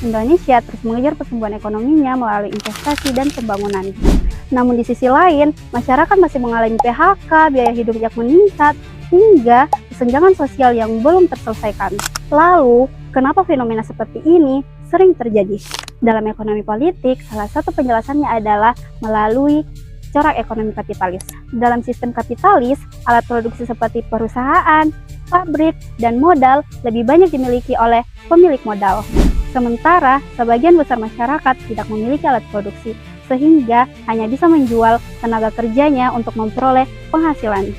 Indonesia terus mengejar pertumbuhan ekonominya melalui investasi dan pembangunan. Namun di sisi lain, masyarakat masih mengalami PHK, biaya hidup yang meningkat, hingga kesenjangan sosial yang belum terselesaikan. Lalu, kenapa fenomena seperti ini sering terjadi? Dalam ekonomi politik, salah satu penjelasannya adalah melalui corak ekonomi kapitalis. Dalam sistem kapitalis, alat produksi seperti perusahaan, pabrik, dan modal lebih banyak dimiliki oleh pemilik modal. Sementara, sebagian besar masyarakat tidak memiliki alat produksi, sehingga hanya bisa menjual tenaga kerjanya untuk memperoleh penghasilan.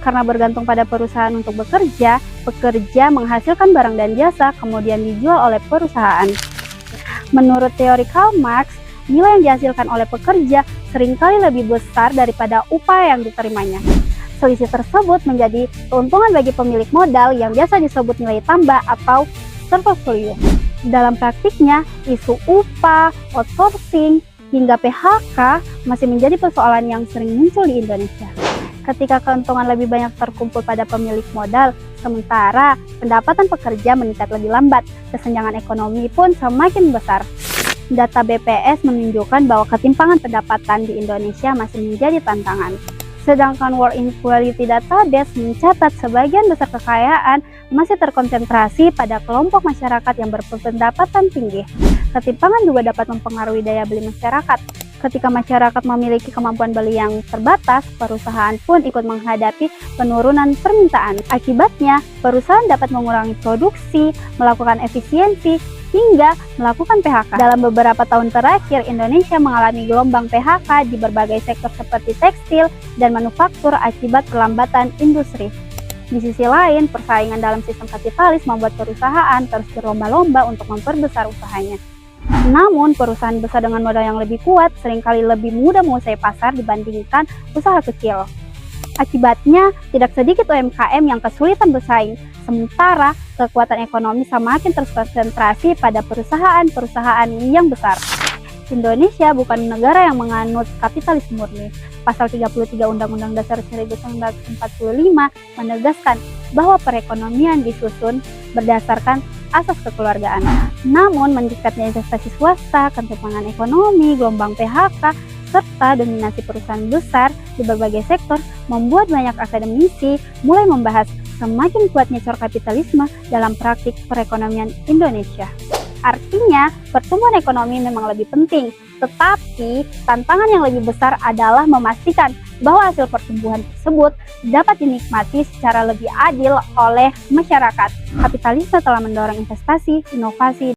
Karena bergantung pada perusahaan untuk bekerja, pekerja menghasilkan barang dan jasa kemudian dijual oleh perusahaan. Menurut teori Karl Marx, nilai yang dihasilkan oleh pekerja seringkali lebih besar daripada upah yang diterimanya. Selisih tersebut menjadi keuntungan bagi pemilik modal yang biasa disebut nilai tambah atau surplus value. Dalam praktiknya, isu upah, outsourcing, hingga PHK masih menjadi persoalan yang sering muncul di Indonesia. Ketika keuntungan lebih banyak terkumpul pada pemilik modal, sementara pendapatan pekerja meningkat lebih lambat, kesenjangan ekonomi pun semakin besar. Data BPS menunjukkan bahwa ketimpangan pendapatan di Indonesia masih menjadi tantangan. Sedangkan World Inequality Database mencatat sebagian besar kekayaan masih terkonsentrasi pada kelompok masyarakat yang berpendapatan tinggi. Ketimpangan juga dapat mempengaruhi daya beli masyarakat. Ketika masyarakat memiliki kemampuan beli yang terbatas, perusahaan pun ikut menghadapi penurunan permintaan. Akibatnya, perusahaan dapat mengurangi produksi, melakukan efisiensi, hingga melakukan PHK. Dalam beberapa tahun terakhir, Indonesia mengalami gelombang PHK di berbagai sektor seperti tekstil dan manufaktur akibat perlambatan industri. Di sisi lain, persaingan dalam sistem kapitalis membuat perusahaan terus berlomba-lomba untuk memperbesar usahanya. Namun, perusahaan besar dengan modal yang lebih kuat seringkali lebih mudah menguasai pasar dibandingkan usaha kecil. Akibatnya, tidak sedikit UMKM yang kesulitan bersaing, sementara kekuatan ekonomi semakin terkonsentrasi pada perusahaan-perusahaan yang besar. Indonesia bukan negara yang menganut kapitalis murni. Pasal 33 Undang-Undang Dasar 1945 menegaskan bahwa perekonomian disusun berdasarkan asas kekeluargaan. Namun, meningkatnya investasi swasta, ketimpangan ekonomi, gelombang PHK, serta dominasi perusahaan besar di berbagai sektor membuat banyak akademisi mulai membahas semakin kuatnya corak kapitalisme dalam praktik perekonomian Indonesia. Artinya, pertumbuhan ekonomi memang lebih penting, tetapi tantangan yang lebih besar adalah memastikan bahwa hasil pertumbuhan tersebut dapat dinikmati secara lebih adil oleh masyarakat. Kapitalisme telah mendorong investasi, inovasi,